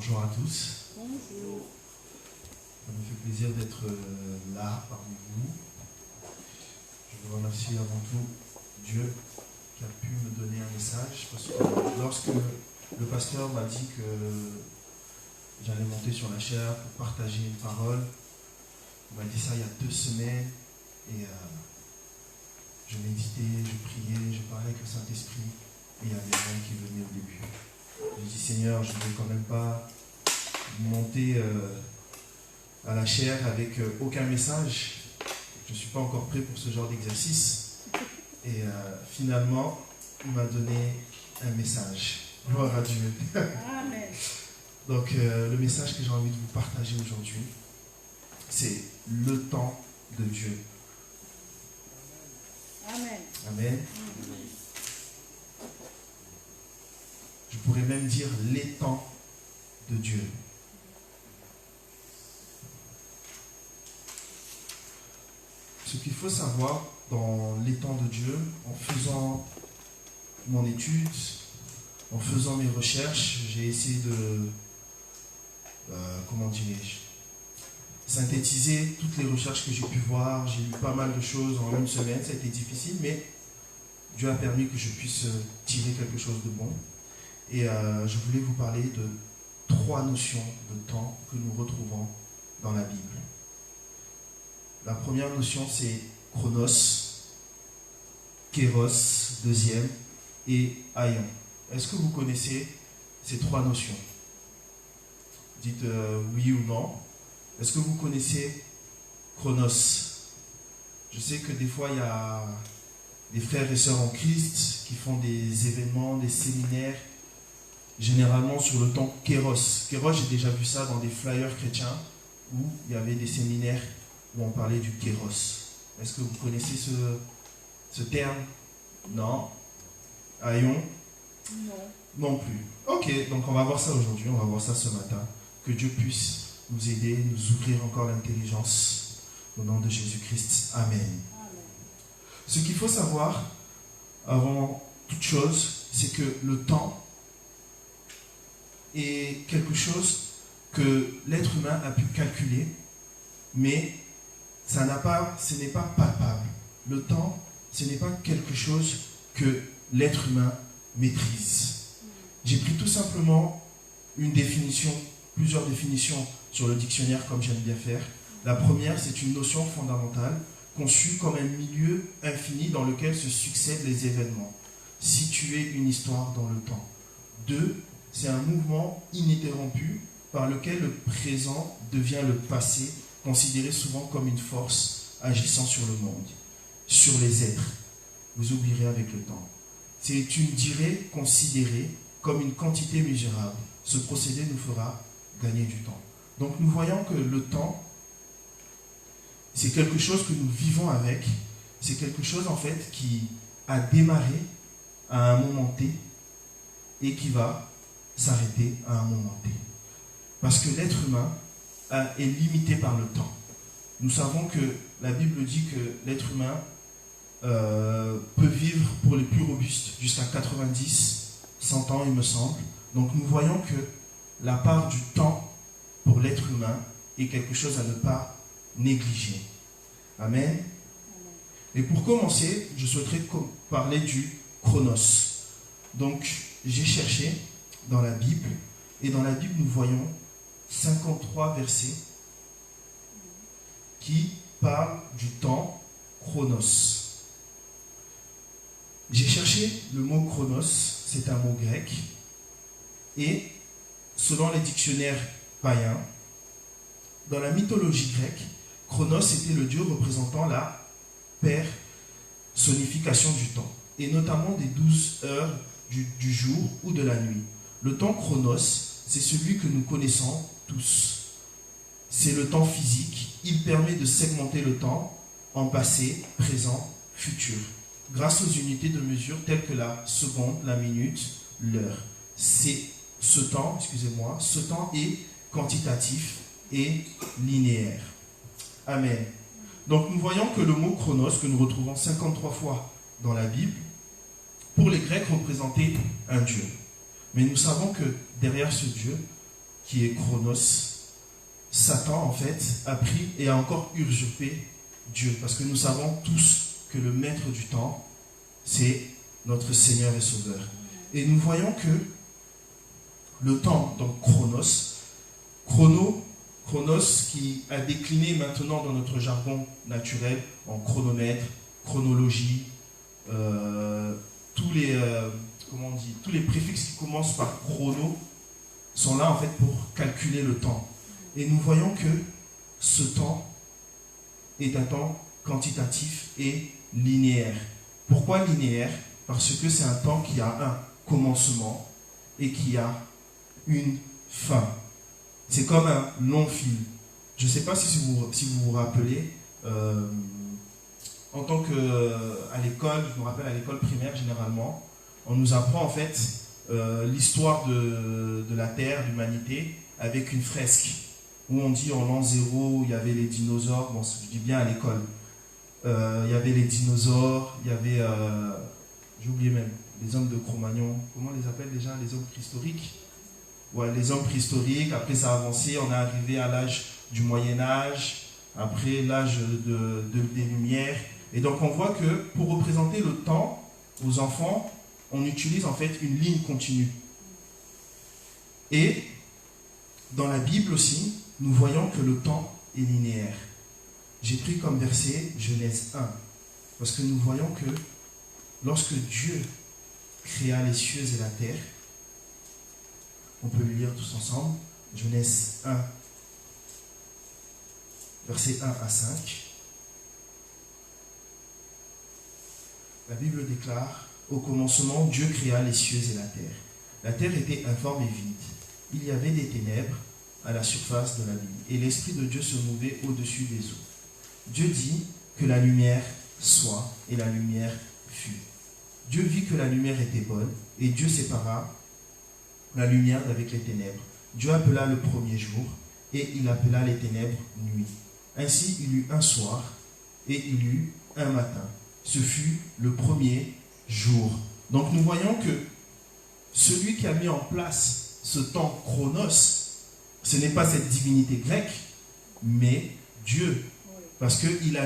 Bonjour à tous. Bonjour. Ça me fait plaisir d'être là parmi vous. Je veux remercier avant tout Dieu qui a pu me donner un message, parce que lorsque le pasteur m'a dit que j'allais monter sur la chaire pour partager une parole, il m'a dit ça il y a 2 semaines, et je méditais, je priais, je parlais avec le Saint-Esprit, et il y avait rien qui venait au début. J'ai dit Seigneur, je ne vais quand même pas monter à la chaire avec aucun message. Je ne suis pas encore prêt pour ce genre d'exercice. Et finalement, il m'a donné un message. Gloire à Dieu. Amen. Donc, le message que j'ai envie de vous partager aujourd'hui, c'est le temps de Dieu. Amen. Amen. Je pourrais même dire les temps de Dieu. Ce qu'il faut savoir dans les temps de Dieu, en faisant mon étude, en faisant mes recherches, j'ai essayé de, synthétiser toutes les recherches que j'ai pu voir. J'ai lu pas mal de choses en une semaine, ça a été difficile, mais Dieu a permis que je puisse tirer quelque chose de bon. Et je voulais vous parler de 3 notions de temps que nous retrouvons dans la Bible. La première notion, c'est chronos, kéros, deuxième, et aion. Est-ce que vous connaissez ces 3 notions? Dites oui ou non. Est-ce que vous connaissez chronos? Je sais que des fois, il y a des frères et sœurs en Christ qui font des événements, des séminaires, généralement sur le temps kéros. Kéros, j'ai déjà vu ça dans des flyers chrétiens où il y avait des séminaires où on parlait du kéros. Est-ce que vous connaissez ce terme? Non. Aion? Non. Non plus. Ok, donc on va voir ça aujourd'hui, on va voir ça ce matin. Que Dieu puisse nous aider, nous ouvrir encore l'intelligence. Au nom de Jésus-Christ. Amen. Amen. Ce qu'il faut savoir, avant toute chose, c'est que le temps est quelque chose que l'être humain a pu calculer, mais ce n'est pas palpable. Le temps, ce n'est pas quelque chose que l'être humain maîtrise. J'ai pris tout simplement plusieurs définitions sur le dictionnaire, comme j'aime bien faire. La première, c'est une notion fondamentale, conçue comme un milieu infini dans lequel se succèdent les événements. Situer une histoire dans le temps. 2, c'est un mouvement ininterrompu par lequel le présent devient le passé, considéré souvent comme une force agissant sur le monde, sur les êtres. Vous oublierez avec le temps. C'est une durée considérée comme une quantité mesurable. Ce procédé nous fera gagner du temps. Donc nous voyons que le temps, c'est quelque chose que nous vivons avec. C'est quelque chose en fait qui a démarré à un moment T et qui va s'arrêter à un moment T. Parce que l'être humain est limité par le temps. Nous savons que la Bible dit que l'être humain peut vivre pour les plus robustes jusqu'à 90, 100 ans il me semble. Donc nous voyons que la part du temps pour l'être humain est quelque chose à ne pas négliger. Amen. Et pour commencer, je souhaiterais parler du chronos. Donc j'ai cherché dans la Bible, et dans la Bible nous voyons 53 versets qui parlent du temps chronos. J'ai cherché le mot chronos, c'est un mot grec, et selon les dictionnaires païens, dans la mythologie grecque, Chronos était le dieu représentant la personnification du temps, et notamment des 12 heures du jour ou de la nuit. Le temps Chronos, c'est celui que nous connaissons tous. C'est le temps physique. Il permet de segmenter le temps en passé, présent, futur, grâce aux unités de mesure telles que la seconde, la minute, l'heure. Ce temps est quantitatif et linéaire. Amen. Donc nous voyons que le mot chronos, que nous retrouvons 53 fois dans la Bible, pour les Grecs représentait un dieu. Mais nous savons que derrière ce dieu qui est Chronos, Satan, en fait, a pris et a encore usurpé Dieu. Parce que nous savons tous que le maître du temps, c'est notre Seigneur et Sauveur. Et nous voyons que le temps, donc Chronos qui a décliné maintenant dans notre jargon naturel en chronomètre, chronologie, tous les préfixes qui commencent par chrono sont là en fait pour calculer le temps. Et nous voyons que ce temps est un temps quantitatif et linéaire. Pourquoi linéaire? Parce que c'est un temps qui a un commencement et qui a une fin. C'est comme un long fil. Je ne sais pas si vous vous rappelez, en tant qu'à l'école, je me rappelle à l'école primaire généralement, on nous apprend en fait l'histoire de la Terre, de l'humanité, avec une fresque, où on dit en l'an 0, il y avait les dinosaures, bon, je dis bien à l'école, il y avait les dinosaures, il y avait, j'ai oublié même, les hommes de Cro-Magnon, comment on les appelle déjà, les hommes préhistoriques? Ouais, les hommes préhistoriques, après ça a avancé, on est arrivé à l'âge du Moyen-Âge, après l'âge des Lumières. Et donc on voit que pour représenter le temps aux enfants, on utilise en fait une ligne continue. Et dans la Bible aussi, nous voyons que le temps est linéaire. J'ai pris comme verset Genèse 1, parce que nous voyons que lorsque Dieu créa les cieux et la terre, on peut le lire tous ensemble, Genèse 1, versets 1 à 5. La Bible déclare, au commencement, Dieu créa les cieux et la terre. La terre était informe et vide. Il y avait des ténèbres à la surface de l'abîme, et l'Esprit de Dieu se mouvait au-dessus des eaux. Dieu dit que la lumière soit, et la lumière fut. Dieu vit que la lumière était bonne, et Dieu sépara la lumière d'avec les ténèbres. Dieu appela le premier jour, et il appela les ténèbres nuit. Ainsi il eut un soir, et il eut un matin. Ce fut le premier jour. Donc nous voyons que celui qui a mis en place ce temps chronos, ce n'est pas cette divinité grecque, mais Dieu. Parce qu'il il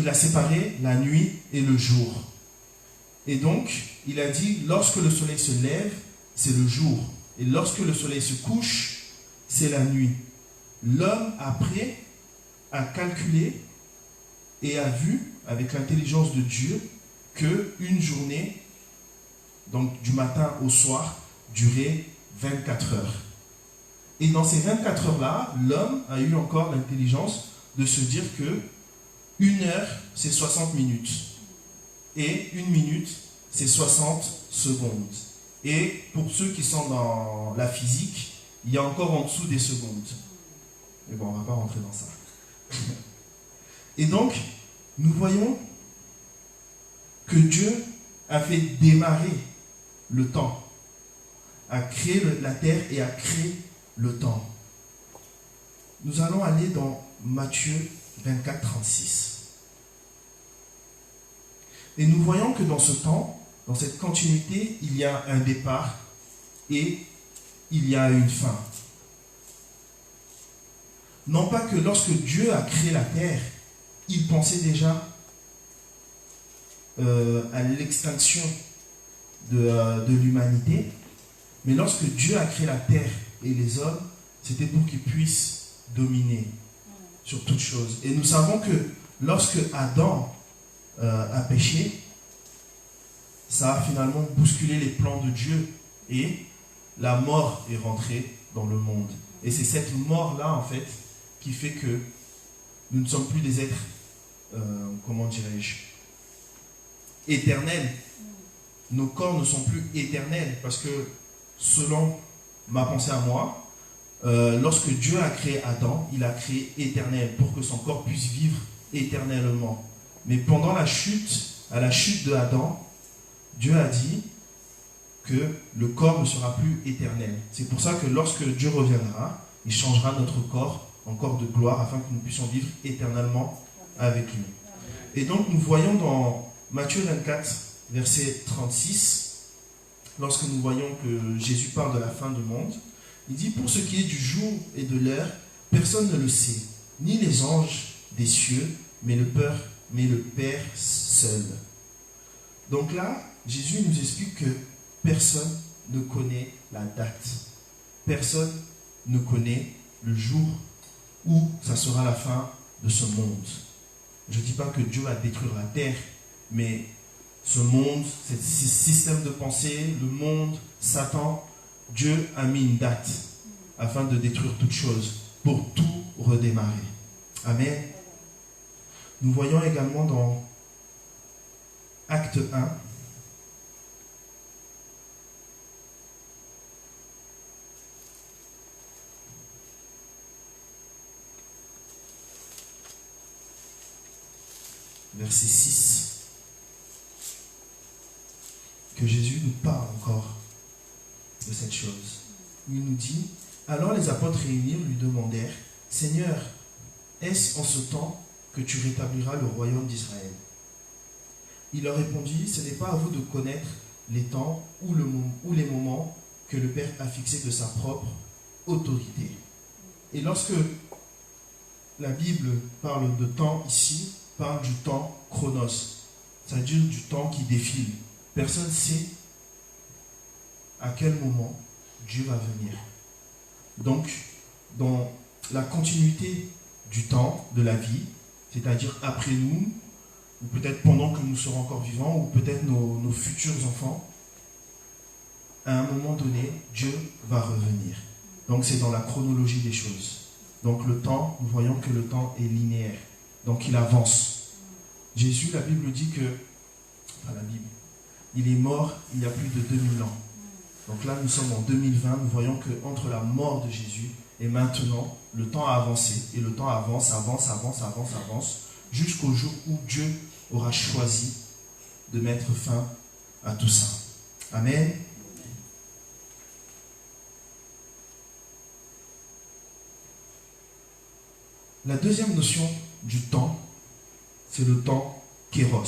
a séparé la nuit et le jour. Et donc, il a dit, lorsque le soleil se lève, c'est le jour. Et lorsque le soleil se couche, c'est la nuit. L'homme, après, a calculé et a vu, avec l'intelligence de Dieu, qu'une journée, donc du matin au soir, durait 24 heures. Et dans ces 24 heures-là, l'homme a eu encore l'intelligence de se dire que une heure, c'est 60 minutes. Et une minute, c'est 60 secondes. Et pour ceux qui sont dans la physique, il y a encore en dessous des secondes. Mais bon, on ne va pas rentrer dans ça. Et donc, nous voyons que Dieu a fait démarrer le temps, a créé la terre et a créé le temps. Nous allons aller dans Matthieu 24, 36. Et nous voyons que dans ce temps, dans cette continuité, il y a un départ et il y a une fin. Non pas que lorsque Dieu a créé la terre, il pensait déjà à l'extinction de l'humanité, mais lorsque Dieu a créé la terre et les hommes, c'était pour qu'ils puissent dominer sur toutes choses. Et nous savons que lorsque Adam a péché, ça a finalement bousculé les plans de Dieu et la mort est rentrée dans le monde. Et c'est cette mort-là, en fait, qui fait que nous ne sommes plus des êtres, comment dirais-je, éternels. Nos corps ne sont plus éternels parce que, selon ma pensée à moi, lorsque Dieu a créé Adam, il a créé éternel pour que son corps puisse vivre éternellement. Mais pendant la chute, à la chute de Adam, Dieu a dit que le corps ne sera plus éternel. C'est pour ça que lorsque Dieu reviendra, il changera notre corps en corps de gloire afin que nous puissions vivre éternellement avec lui. Et donc nous voyons dans Matthieu 24, verset 36, lorsque nous voyons que Jésus parle de la fin du monde, Il dit, pour ce qui est du jour et de l'heure, personne ne le sait, ni les anges des cieux, mais le Père seul. Donc là, Jésus nous explique que personne ne connaît la date. Personne ne connaît le jour où ça sera la fin de ce monde. Je ne dis pas que Dieu va détruire la terre, mais ce monde, ce système de pensée, le monde, Satan, Dieu a mis une date afin de détruire toute chose, pour tout redémarrer. Amen. Nous voyons également dans Acte 1, verset 6, que Jésus nous parle encore de cette chose. Il nous dit, alors les apôtres réunis lui demandèrent, Seigneur, est-ce en ce temps que tu rétabliras le royaume d'Israël? Il leur répondit, ce n'est pas à vous de connaître les temps ou les moments que le Père a fixés de sa propre autorité. Et lorsque la Bible parle de temps ici, parle du temps chronos, c'est-à-dire du temps qui défile. Personne ne sait à quel moment Dieu va venir. Donc, dans la continuité du temps de la vie, c'est-à-dire après nous, ou peut-être pendant que nous serons encore vivants, ou peut-être nos futurs enfants, à un moment donné, Dieu va revenir. Donc c'est dans la chronologie des choses. Donc le temps, nous voyons que le temps est linéaire. Donc il avance. Jésus, la Bible dit que, enfin la Bible, il est mort il y a plus de 2000 ans. Donc là, nous sommes en 2020, nous voyons qu'entre la mort de Jésus et maintenant, le temps a avancé. Et le temps avance, jusqu'au jour où Dieu aura choisi de mettre fin à tout ça. Amen. La deuxième notion du temps, c'est le temps kéros.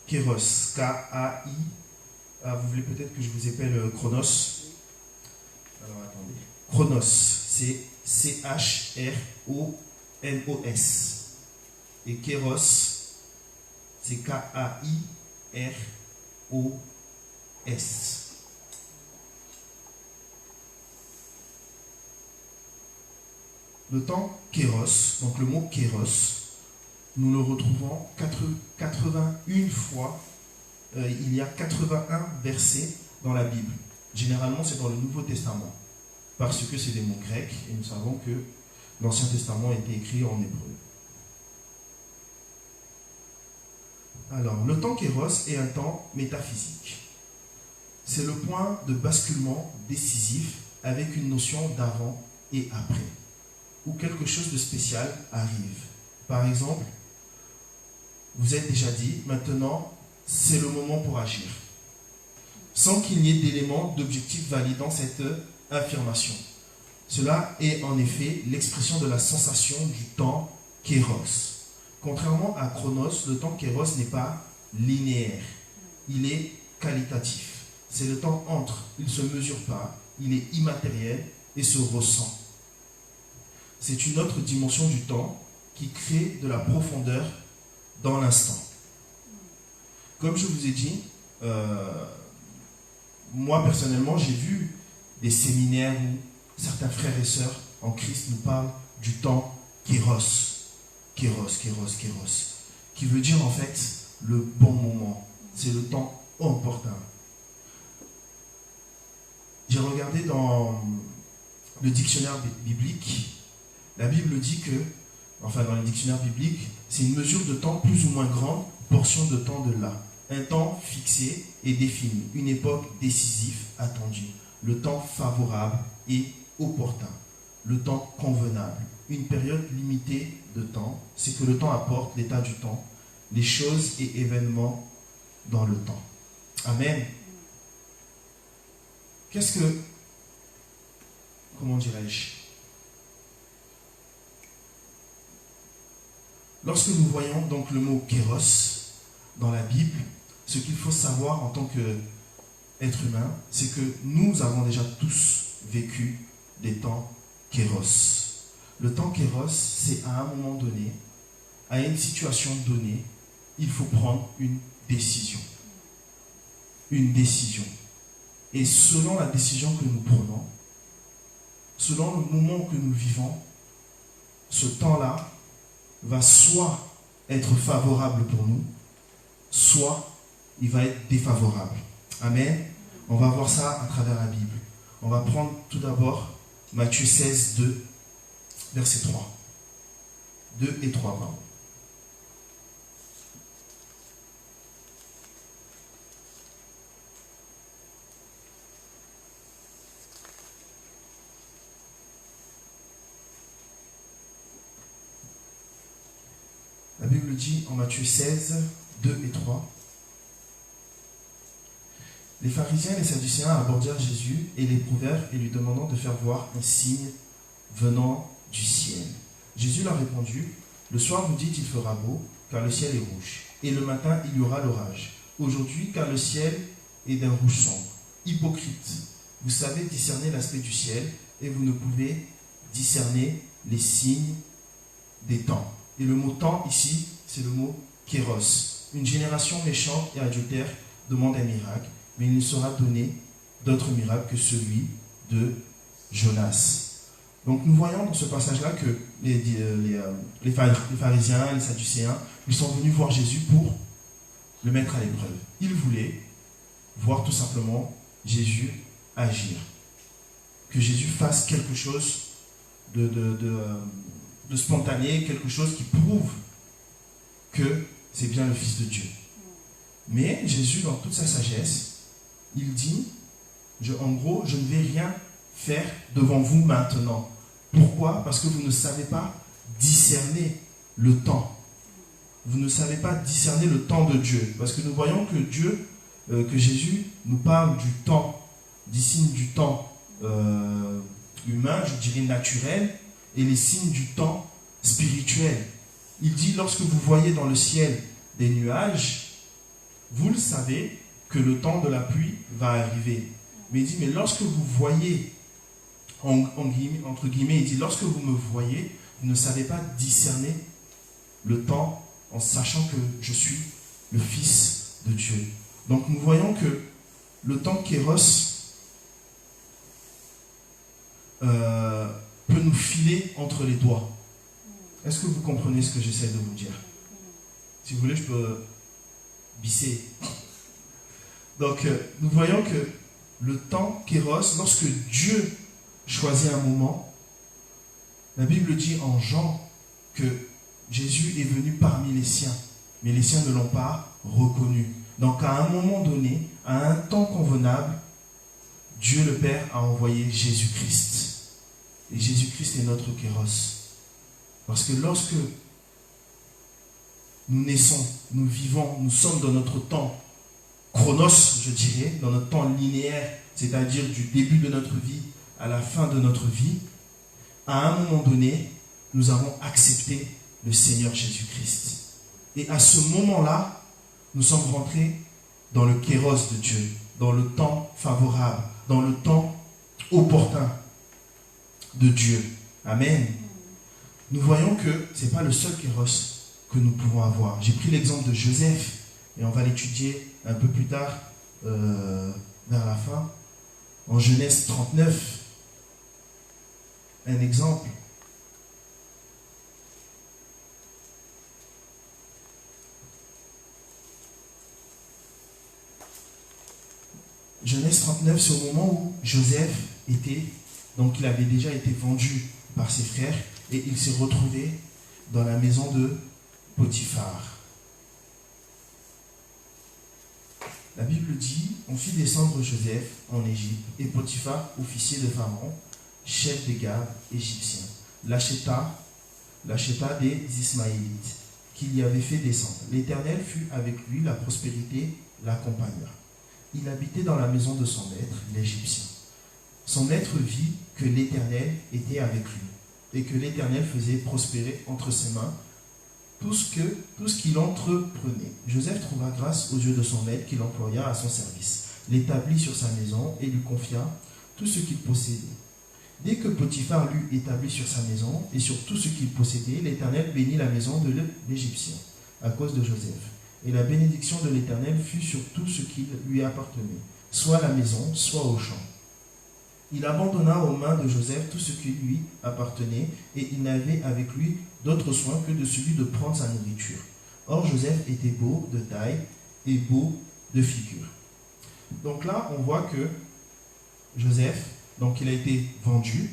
Kéros, K-A-I. Ah, vous voulez peut-être que je vous appelle Chronos. Alors attendez. Chronos, c'est C-H-R-O-N-O-S. Et Kéros, c'est K-A-I-R-O-S. Le temps kéros, donc le mot kéros, nous le retrouvons 81 fois. Il y a 81 versets dans la Bible. Généralement, c'est dans le Nouveau Testament, parce que c'est des mots grecs, et nous savons que l'Ancien Testament a été écrit en hébreu. Alors, le temps kéros est un temps métaphysique. C'est le point de basculement décisif avec une notion d'avant et après, où quelque chose de spécial arrive. Par exemple, vous êtes déjà dit, maintenant, c'est le moment pour agir, sans qu'il n'y ait d'éléments d'objectif validant cette affirmation. Cela est en effet l'expression de la sensation du temps kéros. Contrairement à Chronos, le temps kéros n'est pas linéaire, il est qualitatif. C'est le temps entre, il ne se mesure pas, il est immatériel et se ressent. C'est une autre dimension du temps qui crée de la profondeur dans l'instant. Comme je vous ai dit, moi personnellement, j'ai vu des séminaires où certains frères et sœurs en Christ nous parlent du temps kéros. Kéros, qui veut dire en fait le bon moment. C'est le temps opportun. J'ai regardé dans le dictionnaire biblique, la Bible dit que, enfin dans le dictionnaire biblique, c'est une mesure de temps plus ou moins grande, portion de temps de là. Un temps fixé et défini, une époque décisive attendue, le temps favorable et opportun, le temps convenable, une période limitée de temps, c'est que le temps apporte l'état du temps, les choses et événements dans le temps. Amen. Comment dirais-je? Lorsque nous voyons donc le mot kéros dans la Bible, ce qu'il faut savoir en tant êtres humains, c'est que nous avons déjà tous vécu des temps kéros. Le temps kéros, c'est à un moment donné, à une situation donnée, il faut prendre une décision. Une décision. Et selon la décision que nous prenons, selon le moment que nous vivons, ce temps-là va soit être favorable pour nous, soit il va être défavorable. Amen. On va voir ça à travers la Bible. On va prendre tout d'abord Matthieu 16, 2, verset 3. 2 et 3, pardon. La Bible dit en Matthieu 16, 2 et 3. Les pharisiens et les sadducéens abordèrent Jésus et l'éprouvèrent et lui demandant de faire voir un signe venant du ciel. Jésus leur répondit, le soir vous dites il fera beau, car le ciel est rouge, et le matin il y aura l'orage. Aujourd'hui, car le ciel est d'un rouge sombre. Hypocrite, vous savez discerner l'aspect du ciel, et vous ne pouvez discerner les signes des temps. Et le mot temps ici, c'est le mot kéros. Une génération méchante et adultère demande un miracle, mais il ne sera donné d'autre miracle que celui de Jonas. Donc nous voyons dans ce passage-là que les pharisiens, les sadducéens, ils sont venus voir Jésus pour le mettre à l'épreuve. Ils voulaient voir tout simplement Jésus agir. Que Jésus fasse quelque chose de spontané, quelque chose qui prouve que c'est bien le Fils de Dieu. Mais Jésus, dans toute sa sagesse, il dit, en gros, je ne vais rien faire devant vous maintenant. Pourquoi? Parce que vous ne savez pas discerner le temps. Vous ne savez pas discerner le temps de Dieu. Parce que nous voyons que Dieu, que Jésus nous parle du temps, des signes du temps humain, je dirais naturel, et les signes du temps spirituel. Il dit, lorsque vous voyez dans le ciel des nuages, vous le savez que le temps de la pluie va arriver. Mais il dit, mais lorsque vous voyez, entre guillemets, il dit, lorsque vous me voyez, vous ne savez pas discerner le temps en sachant que je suis le Fils de Dieu. Donc nous voyons que le temps kéros peut nous filer entre les doigts. Est-ce que vous comprenez ce que j'essaie de vous dire? Si vous voulez, je peux bisser. Donc, nous voyons que le temps kéros, lorsque Dieu choisit un moment, la Bible dit en Jean que Jésus est venu parmi les siens, mais les siens ne l'ont pas reconnu. Donc, à un moment donné, à un temps convenable, Dieu le Père a envoyé Jésus-Christ. Et Jésus-Christ est notre kéros. Parce que lorsque nous naissons, nous vivons, nous sommes dans notre temps chronos, je dirais, dans notre temps linéaire, c'est-à-dire du début de notre vie à la fin de notre vie, à un moment donné, nous avons accepté le Seigneur Jésus-Christ. Et à ce moment-là, nous sommes rentrés dans le kéros de Dieu, dans le temps favorable, dans le temps opportun de Dieu. Amen. Nous voyons que ce n'est pas le seul kéros que nous pouvons avoir. J'ai pris l'exemple de Joseph, et on va l'étudier un peu plus tard, vers la fin. En Genèse 39, un exemple. Genèse 39, c'est au moment où Joseph était, donc il avait déjà été vendu par ses frères, et il s'est retrouvé dans la maison de Potiphar. La Bible dit, on fit descendre Joseph en Égypte, et Potiphar, officier de Pharaon, chef des gardes égyptiens, l'acheta des Ismaélites, qu'il y avait fait descendre. L'Éternel fut avec lui, la prospérité l'accompagna. Il habitait dans la maison de son maître, l'Égyptien. Son maître vit que l'Éternel était avec lui, et que l'Éternel faisait prospérer entre ses mains tout ce qu'il entreprenait. Joseph trouva grâce aux yeux de son maître, qu'il employa à son service. l'établit sur sa maison et lui confia tout ce qu'il possédait. Dès que Potiphar l'eut établi sur sa maison et sur tout ce qu'il possédait, l'Éternel bénit la maison de l'Égyptien à cause de Joseph. Et la bénédiction de l'Éternel fut sur tout ce qui lui appartenait, soit la maison, soit au champ. Il abandonna aux mains de Joseph tout ce qui lui appartenait, et il n'avait avec lui d'autre soin que de celui de prendre sa nourriture. Or Joseph était beau de taille et beau de figure. Donc là, on voit que Joseph, donc il a été vendu,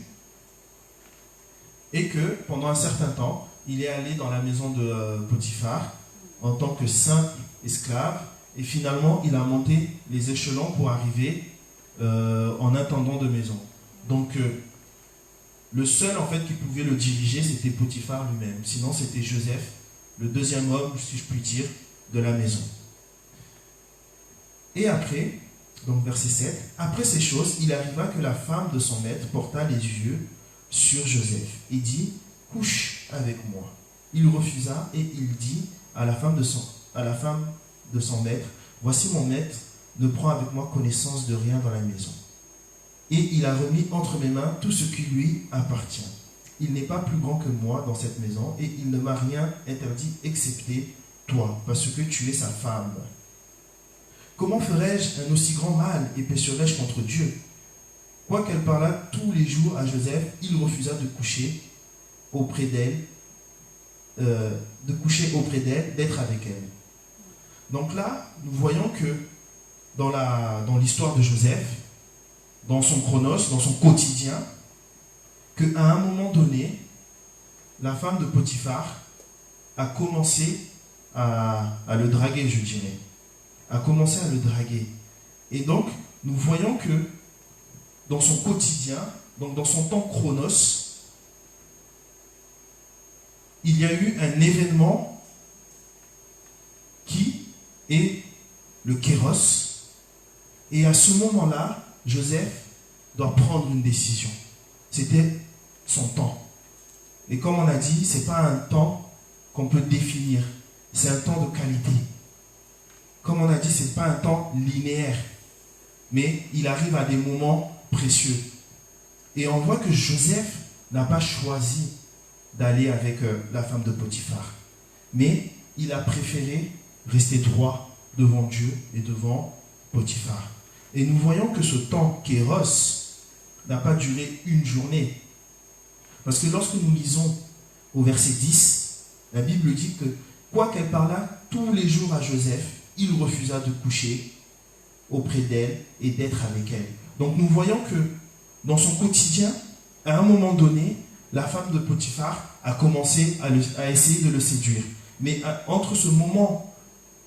et que pendant un certain temps, il est allé dans la maison de Potiphar en tant que simple esclave, et finalement il a monté les échelons pour arriver en intendant de maison. Donc le seul en fait qui pouvait le diriger, c'était Potiphar lui-même. Sinon c'était Joseph, le deuxième homme, si je puis dire, de la maison. Et après, donc verset 7, après ces choses, il arriva que la femme de son maître porta les yeux sur Joseph et dit, couche avec moi. Il refusa et il dit à la femme de son maître, voici mon maître ne prend avec moi connaissance de rien dans la maison. Et il a remis entre mes mains tout ce qui lui appartient. Il n'est pas plus grand que moi dans cette maison et il ne m'a rien interdit excepté toi, parce que tu es sa femme. Comment ferais-je un aussi grand mal et pécherais-je contre Dieu? Quoiqu'elle parlât tous les jours à Joseph, il refusa de coucher auprès d'elle, d'être avec elle. Donc là, nous voyons que dans l'histoire de Joseph, dans son chronos, dans son quotidien, qu'à un moment donné, la femme de Potiphar a commencé à le draguer, je dirais. A commencé à le draguer. Et donc, nous voyons que dans son quotidien, donc dans son temps chronos, il y a eu un événement qui est le kéros. Et à ce moment-là, Joseph doit prendre une décision. C'était son temps. Et comme on a dit, ce n'est pas un temps qu'on peut définir. C'est un temps de qualité. Comme on a dit, ce n'est pas un temps linéaire. Mais il arrive à des moments précieux. Et on voit que Joseph n'a pas choisi d'aller avec la femme de Potiphar. Mais il a préféré rester droit devant Dieu et devant Potiphar. Et nous voyons que ce temps kéros n'a pas duré une journée. Parce que lorsque nous lisons au verset 10, la Bible dit que quoiqu'elle parlât tous les jours à Joseph, il refusa de coucher auprès d'elle et d'être avec elle. Donc nous voyons que dans son quotidien, à un moment donné, la femme de Potiphar a commencé à essayer de le séduire. Mais entre ce moment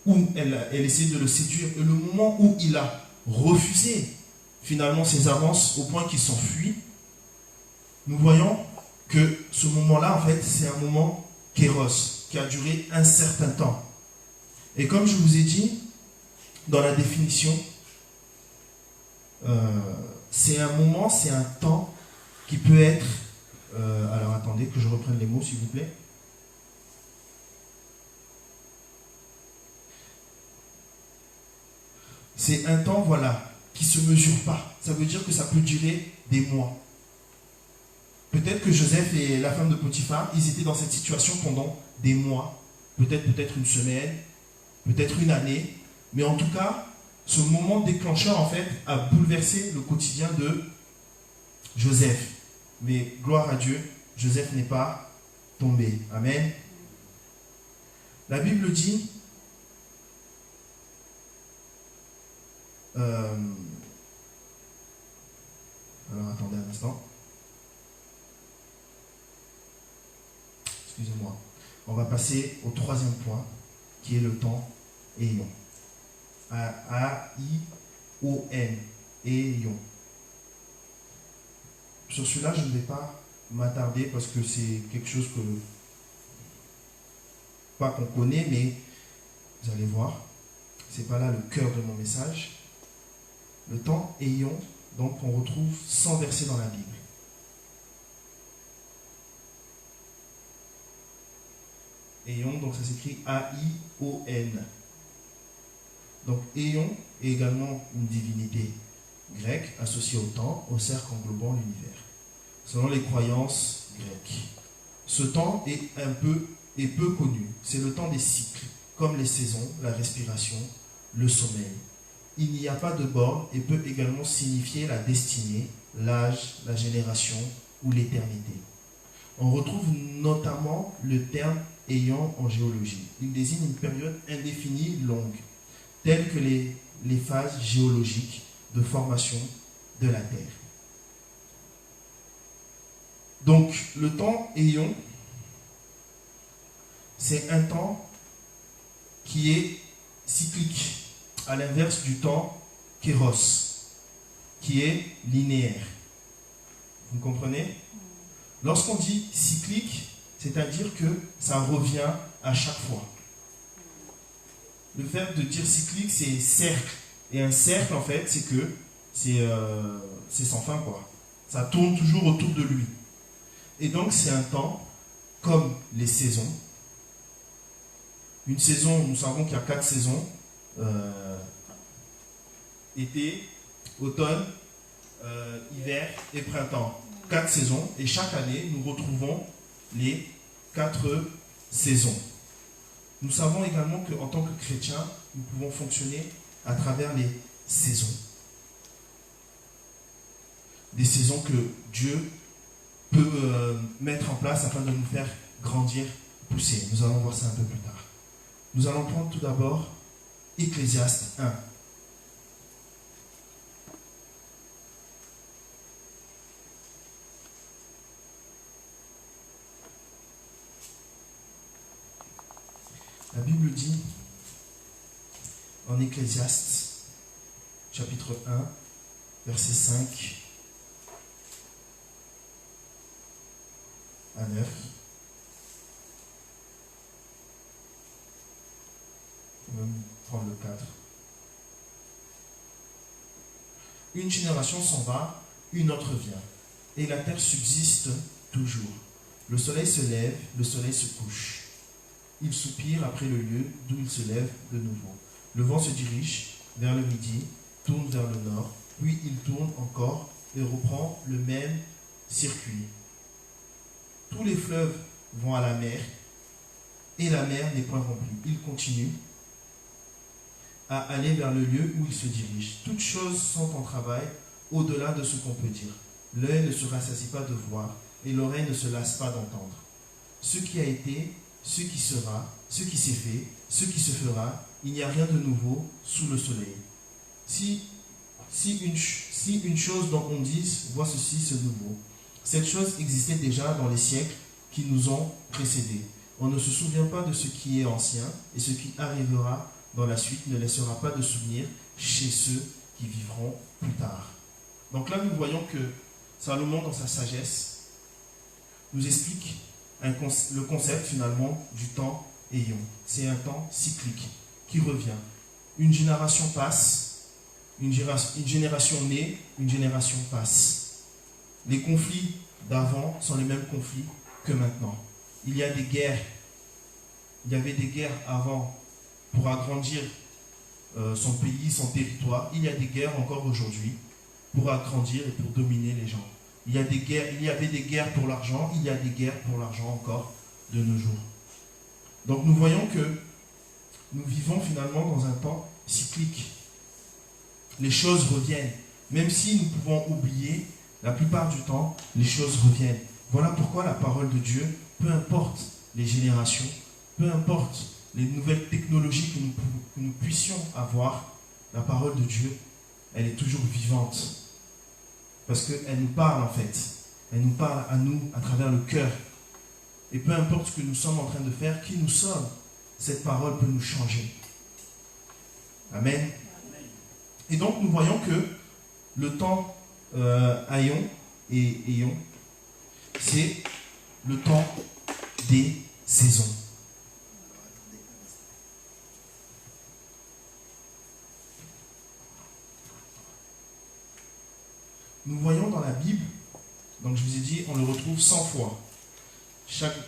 où elle essayait de le séduire et le moment où il a refusé finalement ses avances au point qu'il s'enfuit, nous voyons que ce moment-là, en fait, c'est un moment kéros, qui a duré un certain temps. Et comme je vous ai dit, dans la définition, c'est un moment, c'est un temps qui peut être... alors attendez que je reprenne les mots, s'il vous plaît. C'est un temps, voilà, qui ne se mesure pas. Ça veut dire que ça peut durer des mois. Peut-être que Joseph et la femme de Potiphar, ils étaient dans cette situation pendant des mois. Peut-être une semaine, peut-être une année. Mais en tout cas, ce moment déclencheur, en fait, a bouleversé le quotidien de Joseph. Mais gloire à Dieu, Joseph n'est pas tombé. Amen. La Bible dit... alors attendez un instant. Excusez-moi. On va passer au troisième point, qui est le temps Aion. A-I-O-N. Aion. Sur celui-là, je ne vais pas m'attarder parce que c'est quelque chose que pas qu'on connaît, mais vous allez voir, c'est pas là le cœur de mon message. Le temps Aion, donc on retrouve 100 versets dans la Bible. Aion, donc ça s'écrit A-I-O-N. Donc Aion est également une divinité grecque associée au temps, au cercle englobant l'univers. Selon les croyances grecques, ce temps est peu connu. C'est le temps des cycles, comme les saisons, la respiration, le sommeil. Il n'y a pas de borne et peut également signifier la destinée, l'âge, la génération ou l'éternité. On retrouve notamment le terme ayant en géologie. Il désigne une période indéfinie longue, telle que les phases géologiques de formation de la Terre. Donc, le temps ayant, c'est un temps qui est cyclique, à l'inverse du temps kéros, qui est linéaire. Vous comprenez? Lorsqu'on dit cyclique, c'est-à-dire que ça revient à chaque fois. Le fait de dire cyclique, c'est cercle. Et un cercle, en fait, c'est que c'est sans fin, quoi. Ça tourne toujours autour de lui. Et donc, c'est un temps comme les saisons. Une saison, nous savons qu'il y a 4 saisons. Été, automne, hiver et printemps. 4 saisons. Et chaque année, nous retrouvons les 4 saisons. Nous savons également qu'en tant que chrétiens, nous pouvons fonctionner à travers les saisons. Des saisons que Dieu peut mettre en place afin de nous faire grandir, pousser. Nous allons voir ça un peu plus tard. Nous allons prendre tout d'abord Ecclésiaste 1. La Bible dit en Ecclésiaste, chapitre 1, verset 5 à 9. On va prendre le 4. Une génération s'en va, une autre vient, et la terre subsiste toujours. Le soleil se lève, le soleil se couche. Il soupire après le lieu d'où il se lève de nouveau. Le vent se dirige vers le midi, tourne vers le nord, puis il tourne encore et reprend le même circuit. Tous les fleuves vont à la mer, et la mer n'est point remplie. Il continue à aller vers le lieu où il se dirige. Toutes choses sont en travail au-delà de ce qu'on peut dire. L'œil ne se rassasie pas de voir, et l'oreille ne se lasse pas d'entendre. Ce qui a été, ce qui sera, ce qui s'est fait, ce qui se fera, il n'y a rien de nouveau sous le soleil. Si une chose dont on dise, vois ceci, ce nouveau. Cette chose existait déjà dans les siècles qui nous ont précédés. On ne se souvient pas de ce qui est ancien, et ce qui arrivera dans la suite ne laissera pas de souvenir chez ceux qui vivront plus tard. Donc là, nous voyons que Salomon, dans sa sagesse, nous explique le concept finalement du temps ayant. C'est un temps cyclique qui revient. Une génération passe, une génération naît, une génération passe. Les conflits d'avant sont les mêmes conflits que maintenant. Il y a des guerres. Il y avait des guerres avant pour agrandir son pays, son territoire. Il y a des guerres encore aujourd'hui pour agrandir et pour dominer les gens. Il y avait des guerres pour l'argent, il y a des guerres pour l'argent encore de nos jours. Donc nous voyons que nous vivons finalement dans un temps cyclique. Les choses reviennent. Même si nous pouvons oublier, la plupart du temps, les choses reviennent. Voilà pourquoi la parole de Dieu, peu importe les générations, peu importe les nouvelles technologies que nous puissions avoir, la parole de Dieu, elle est toujours vivante. Parce qu'elle nous parle en fait. Elle nous parle à nous à travers le cœur. Et peu importe ce que nous sommes en train de faire, qui nous sommes, cette parole peut nous changer. Amen. Et donc nous voyons que le temps Aion et Aion, c'est le temps des saisons. Nous voyons dans la Bible, donc je vous ai dit, on le retrouve 100 fois.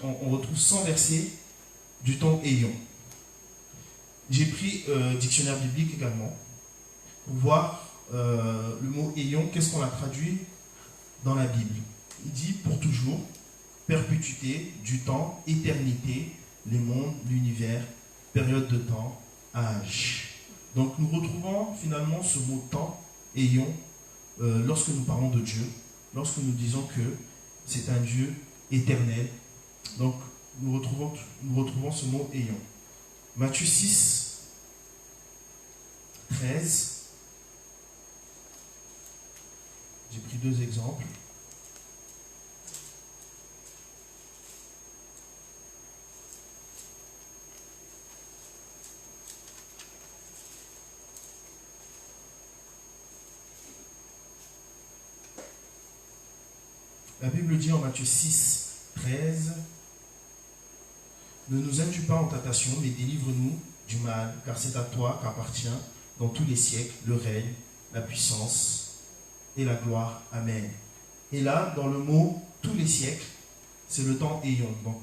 On retrouve 100 versets du temps ayant. J'ai pris dictionnaire biblique également pour voir le mot ayons, qu'est-ce qu'on a traduit dans la Bible. Il dit pour toujours, perpétuité, du temps, éternité, les mondes, l'univers, période de temps, âge. Donc nous retrouvons finalement ce mot temps, ayons, lorsque nous parlons de Dieu, lorsque nous disons que c'est un Dieu éternel. Donc nous retrouvons ce mot ayons. Matthieu 6, 13. J'ai pris deux exemples. La Bible dit en Matthieu 6, 13, « Ne nous induis pas en tentation, mais délivre-nous du mal, car c'est à toi qu'appartient dans tous les siècles le règne, la puissance et la gloire. Amen. » Et là, dans le mot « tous les siècles », c'est le temps ayons, donc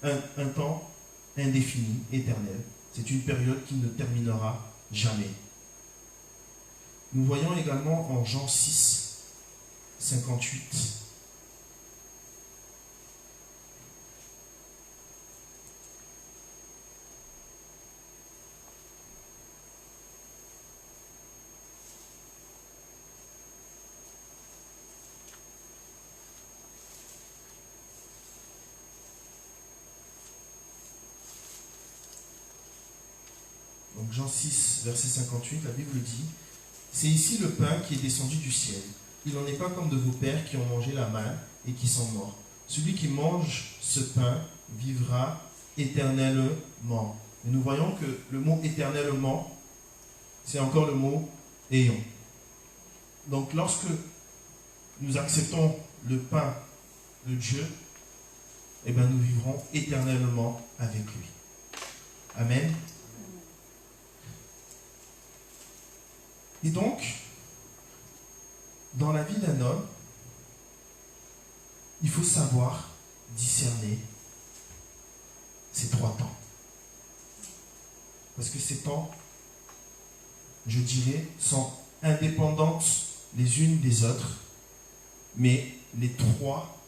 un temps indéfini, éternel. C'est une période qui ne terminera jamais. Nous voyons également en Jean 6, 58, donc Jean 6, verset 58, la Bible dit « C'est ici le pain qui est descendu du ciel. Il n'en est pas comme de vos pères qui ont mangé la manne et qui sont morts. Celui qui mange ce pain vivra éternellement. » Et nous voyons que le mot éternellement, c'est encore le mot ayons. Donc lorsque nous acceptons le pain de Dieu, eh bien nous vivrons éternellement avec lui. Amen. Et donc, dans la vie d'un homme, il faut savoir discerner ces trois temps. Parce que ces temps, je dirais, sont indépendantes les unes des autres, mais les trois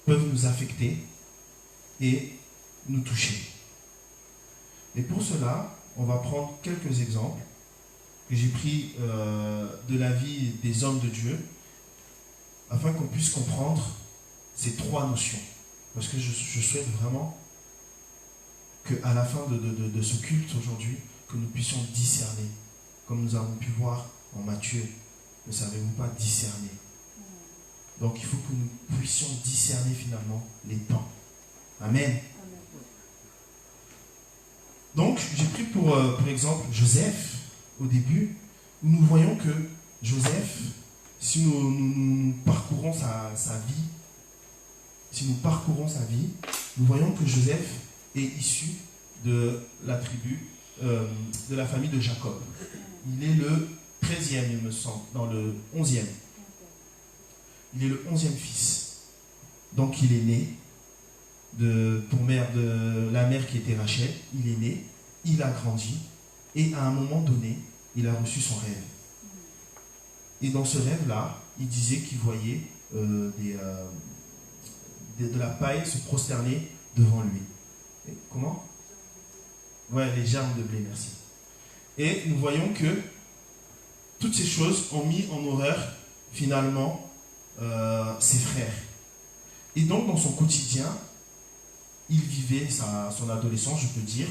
peuvent nous affecter et nous toucher. Et pour cela, on va prendre quelques exemples que j'ai pris de la vie des hommes de Dieu, afin qu'on puisse comprendre ces trois notions. Parce que je souhaite vraiment qu'à la fin de ce culte aujourd'hui, que nous puissions discerner, comme nous avons pu voir en Matthieu. Ne savez-vous pas discerner? Donc il faut que nous puissions discerner finalement les temps. Amen. Donc j'ai pris pour exemple Joseph au début, où nous voyons que Joseph, si nous parcourons sa vie, nous voyons que Joseph est issu de la tribu, de la famille de Jacob. Il est le 13e, il me semble, dans le 11e. Il est le 11e fils. Donc il est né pour la mère qui était Rachel. Il est né, il a grandi, et à un moment donné, il a reçu son rêve. Et dans ce rêve-là, il disait qu'il voyait de la paille se prosterner devant lui. Et comment? Ouais, les germes de blé, merci. Et nous voyons que toutes ces choses ont mis en horreur, finalement, ses frères. Et donc, dans son quotidien, il vivait son adolescence, je peux dire.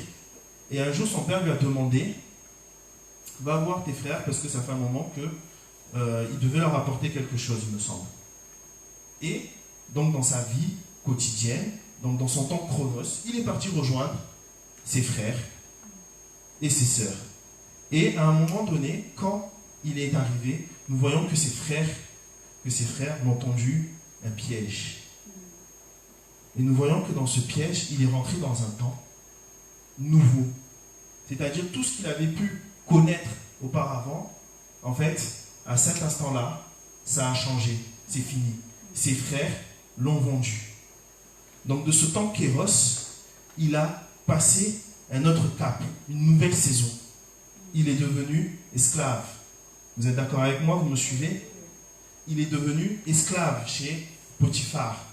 Et un jour, son père lui a demandé, va voir tes frères, parce que ça fait un moment que il devait leur apporter quelque chose, il me semble. Et donc, dans sa vie quotidienne, donc dans son temps chronos, il est parti rejoindre ses frères et ses sœurs. Et à un moment donné, quand il est arrivé, nous voyons que ses frères ont tendu un piège. Et nous voyons que dans ce piège, il est rentré dans un temps nouveau. C'est-à-dire tout ce qu'il avait pu connaître auparavant, en fait, à cet instant-là, ça a changé, c'est fini. Ses frères l'ont vendu. Donc de ce temps kéros, il a passé un autre cap, une nouvelle saison. Il est devenu esclave. Vous êtes d'accord avec moi? Vous me suivez? Il est devenu esclave chez Potiphar.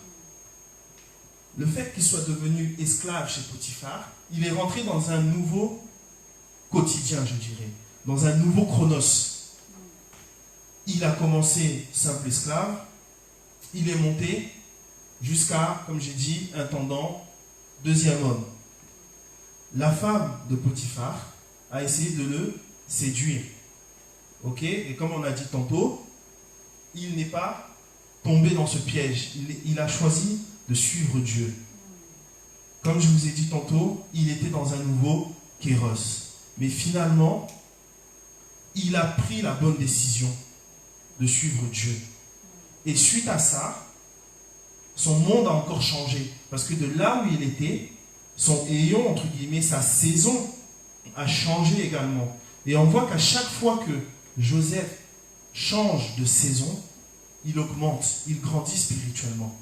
Le fait qu'il soit devenu esclave chez Potiphar, il est rentré dans un nouveau quotidien, je dirais, dans un nouveau chronos. Il a commencé simple esclave, il est monté jusqu'à, comme j'ai dit, intendant, deuxième homme. La femme de Potiphar a essayé de le séduire. Ok? Et comme on a dit tantôt, il n'est pas tombé dans ce piège. Il a choisi de suivre Dieu. Comme je vous ai dit tantôt, il était dans un nouveau kéros. Mais finalement, il a pris la bonne décision de suivre Dieu. Et suite à ça, son monde a encore changé. Parce que de là où il était, son ayant, entre guillemets, sa saison a changé également. Et on voit qu'à chaque fois que Joseph change de saison, il augmente, il grandit spirituellement.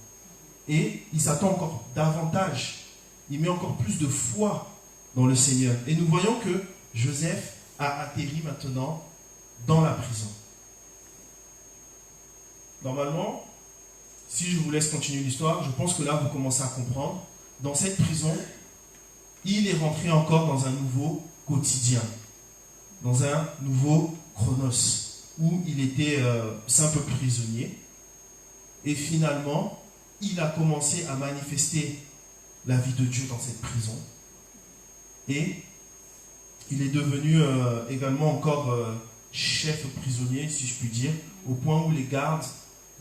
Et il s'attend encore davantage. Il met encore plus de foi dans le Seigneur. Et nous voyons que Joseph a atterri maintenant dans la prison. Normalement, si je vous laisse continuer l'histoire, je pense que là, vous commencez à comprendre. Dans cette prison, il est rentré encore dans un nouveau quotidien, dans un nouveau chronos, où il était simple prisonnier. Et finalement, il a commencé à manifester la vie de Dieu dans cette prison. Et il est devenu également encore chef prisonnier, si je puis dire, au point où les gardes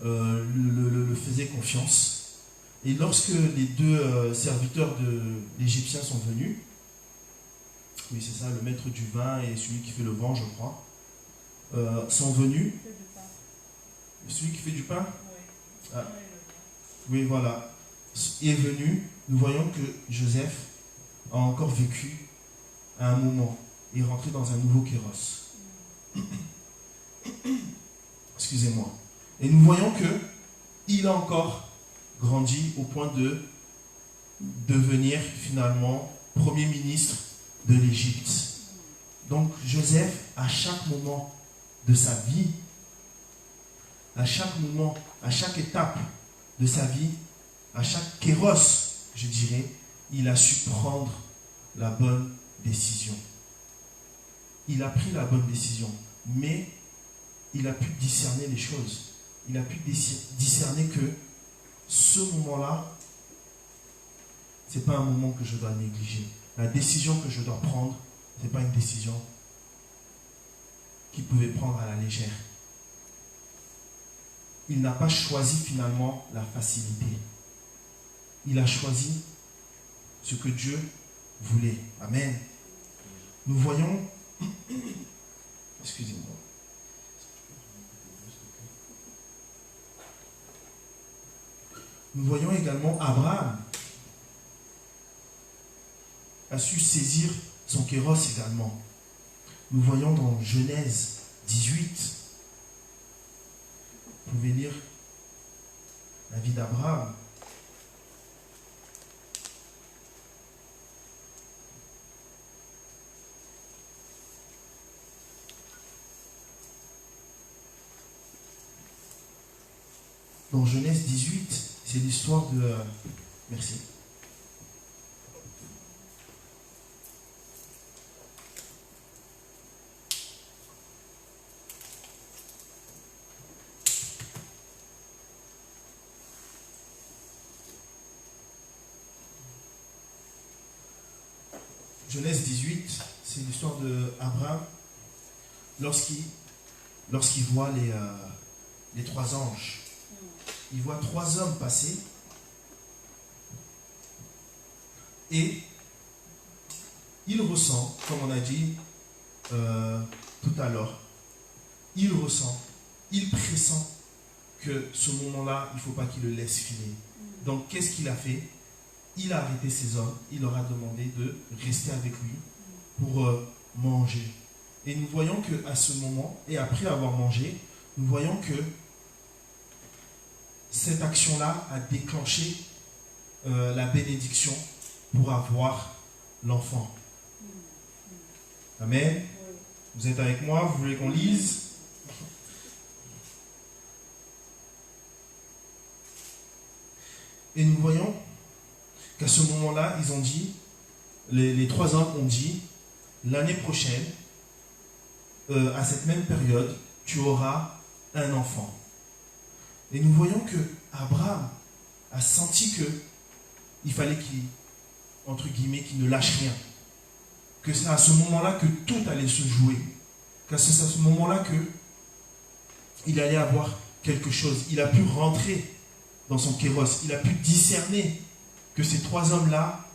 le faisaient confiance. Et lorsque les deux serviteurs de l'Égyptien sont venus, oui c'est ça, le maître du vin et celui qui fait le vent, je crois, sont venus. Celui qui fait du pain? Ah. Oui, voilà. Est venu, nous voyons que Joseph a encore vécu à un moment. Il est rentré dans un nouveau kéros. Excusez-moi. Et nous voyons que il a encore grandi au point de devenir finalement premier ministre de l'Égypte. Donc Joseph, à chaque moment de sa vie, à chaque moment, à chaque étape de sa vie, à chaque kéros, je dirais, il a su prendre la bonne décision. Il a pris la bonne décision, mais il a pu discerner les choses. Il a pu discerner que ce moment-là, ce n'est pas un moment que je dois négliger. La décision que je dois prendre, ce n'est pas une décision qu'il pouvait prendre à la légère. Il n'a pas choisi finalement la facilité. Il a choisi ce que Dieu voulait. Amen. Nous voyons, excusez-moi, nous voyons également Abraham a su saisir son kéros également. Nous voyons dans Genèse 18, vous pouvez lire la vie d'Abraham. Dans Genèse 18, c'est l'histoire de... Merci. Genèse 18, c'est l'histoire d'Abraham lorsqu'il voit les trois anges. Il voit trois hommes passer et il ressent, comme on a dit tout à l'heure, il ressent, il pressent que ce moment-là, il ne faut pas qu'il le laisse filer. Donc, qu'est-ce qu'il a fait? Il a arrêté ces hommes, il leur a demandé de rester avec lui pour manger. Et nous voyons qu'à ce moment, et après avoir mangé, nous voyons que cette action-là a déclenché la bénédiction pour avoir l'enfant. Amen. Oui. Vous êtes avec moi? Vous voulez qu'on lise? Et nous voyons qu'à ce moment-là, ils ont dit, les trois hommes ont dit, l'année prochaine, à cette même période, tu auras un enfant. Et nous voyons que Abraham a senti que il fallait qu'il, entre guillemets, qu'il ne lâche rien. Que c'est à ce moment-là que tout allait se jouer. Que c'est à ce moment-là que il allait avoir quelque chose. Il a pu rentrer dans son kéros. Il a pu discerner que ces trois hommes-là,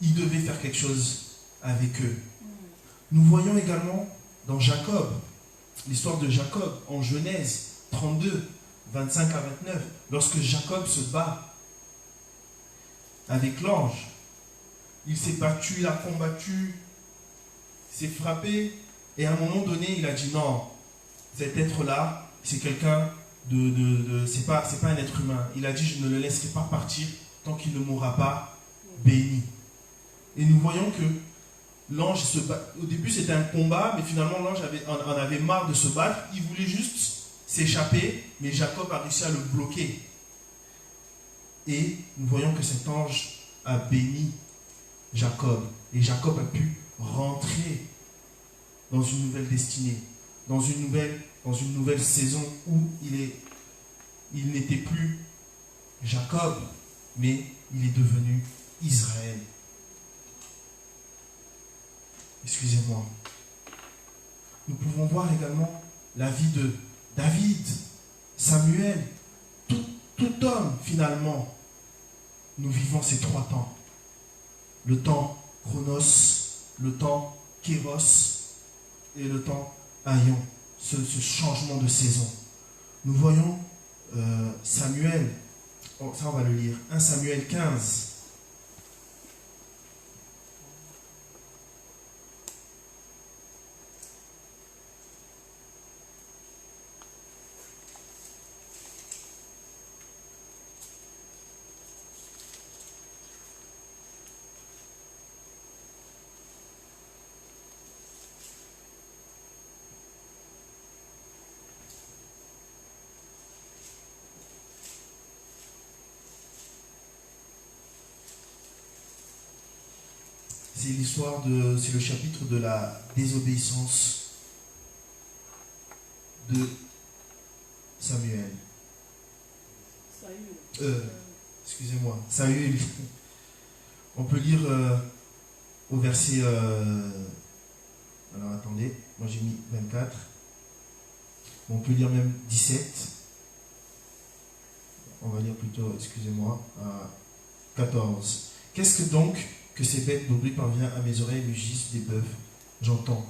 ils devaient faire quelque chose avec eux. Nous voyons également dans Jacob, l'histoire de Jacob en Genèse 32, 25 à 29, lorsque Jacob se bat avec l'ange, il s'est battu, il a combattu, il s'est frappé, et à un moment donné, il a dit non, cet être-là, c'est quelqu'un c'est pas un être humain. Il a dit, je ne le laisserai pas partir tant qu'il ne m'aura pas béni. Et nous voyons que l'ange se bat. Au début, c'était un combat, mais finalement, l'ange en avait marre de se battre. Il voulait juste s'échapper, mais Jacob a réussi à le bloquer. Et nous voyons que cet ange a béni Jacob. Et Jacob a pu rentrer dans une nouvelle destinée, dans une nouvelle saison où il n'était plus Jacob, mais il est devenu Israël. Excusez-moi. Nous pouvons voir également la vie de David, Samuel, tout homme finalement. Nous vivons ces trois temps. Le temps chronos, le temps kéros et le temps aion. Ce changement de saison. Nous voyons Samuel, ça on va le lire, 1 Samuel 15. C'est le chapitre de la désobéissance de Samuel. Excusez-moi, Saül. On peut lire au verset... alors attendez, moi j'ai mis 24. On peut lire même 17. On va lire plutôt, excusez-moi, à 14. Qu'est-ce que donc que ces bêtes d'Aubry parviennent à mes oreilles, mugissent des bœufs? J'entends.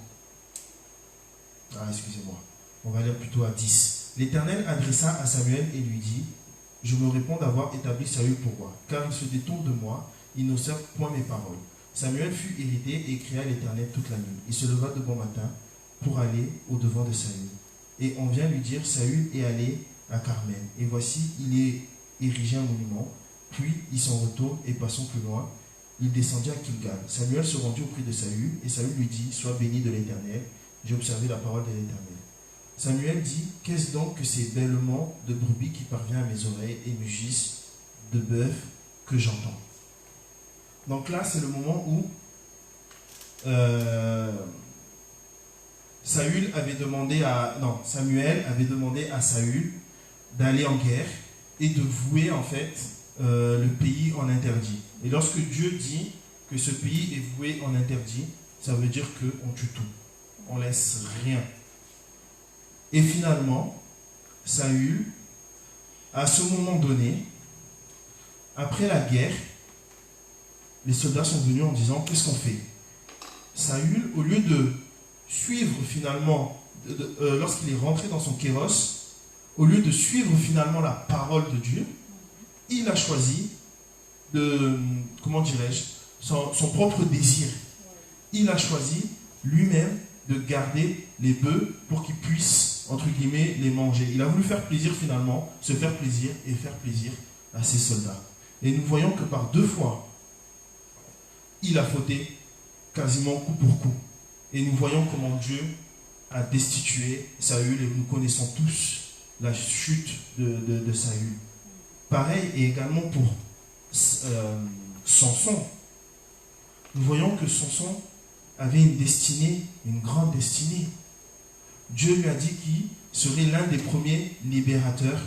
Excusez-moi. On va lire plutôt à 10. L'Éternel adressa à Samuel et lui dit, je me réponds d'avoir établi Saül pour roi, car il se détourne de moi, il n'observe point mes paroles. Samuel fut irrité et cria à l'Éternel toute la nuit. Il se leva de bon matin pour aller au-devant de Saül. Et on vient lui dire, Saül est allé à Carmel. Et voici, il est érigé un monument. Puis il s'en retourne et passons plus loin. Il descendit à Kilgal. Samuel se rendit auprès de Saül, et Saül lui dit, sois béni de l'Éternel, j'ai observé la parole de l'Éternel. Samuel dit, qu'est-ce donc que ces bêlements de brebis qui parvient à mes oreilles et mugissent de bœuf que j'entends? Donc là, c'est le moment où Samuel avait demandé à Saül d'aller en guerre et de vouer en fait le pays en interdit. Et lorsque Dieu dit que ce pays est voué en interdit, ça veut dire qu'on tue tout. On laisse rien. Et finalement, Saül, à ce moment donné, après la guerre, les soldats sont venus en disant, qu'est-ce qu'on fait? Saül, au lieu de suivre finalement, lorsqu'il est rentré dans son kéros, au lieu de suivre finalement la parole de Dieu, il a choisi comment dirais-je, son propre désir. Il a choisi lui-même de garder les bœufs pour qu'il puisse, entre guillemets, les manger. Il a voulu faire plaisir finalement, se faire plaisir et faire plaisir à ses soldats. Et nous voyons que par 2 fois, il a fauté quasiment coup pour coup. Et nous voyons comment Dieu a destitué Saül, et nous connaissons tous la chute de Saül. Pareil, et également pour Samson. Nous voyons que Samson avait une destinée, une grande destinée. Dieu lui a dit qu'il serait l'un des premiers libérateurs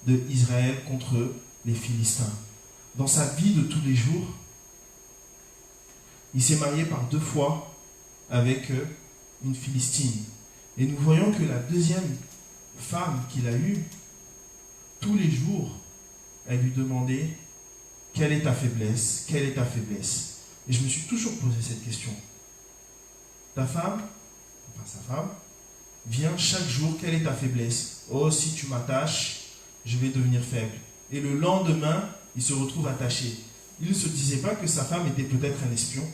d'Israël contre les Philistins. Dans sa vie de tous les jours, il s'est marié par 2 fois avec une Philistine. Et nous voyons que la deuxième femme qu'il a eue, tous les jours, elle lui demandait « Quelle est ta faiblesse? Quelle est ta faiblesse ?» Et je me suis toujours posé cette question. Ta femme, enfin sa femme, vient chaque jour, quelle est ta faiblesse? Oh, si tu m'attaches, je vais devenir faible. Et le lendemain, il se retrouve attaché. Il ne se disait pas que sa femme était peut-être un espion,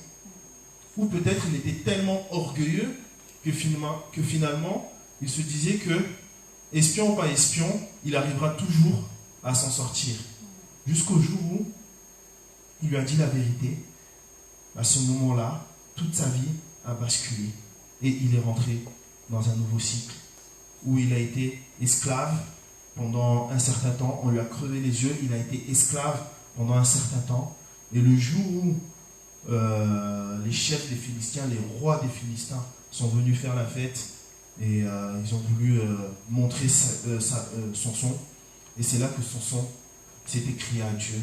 ou peut-être il était tellement orgueilleux que finalement, il se disait que, espion ou pas espion, il arrivera toujours à s'en sortir. Jusqu'au jour où il lui a dit la vérité. À ce moment-là, toute sa vie a basculé. Et il est rentré dans un nouveau cycle où il a été esclave pendant un certain temps. On lui a crevé les yeux. Il a été esclave pendant un certain temps. Et le jour où les chefs des Philistins, les rois des Philistins sont venus faire la fête et ils ont voulu montrer Samson. Et c'est là que Samson s'est écrié à Dieu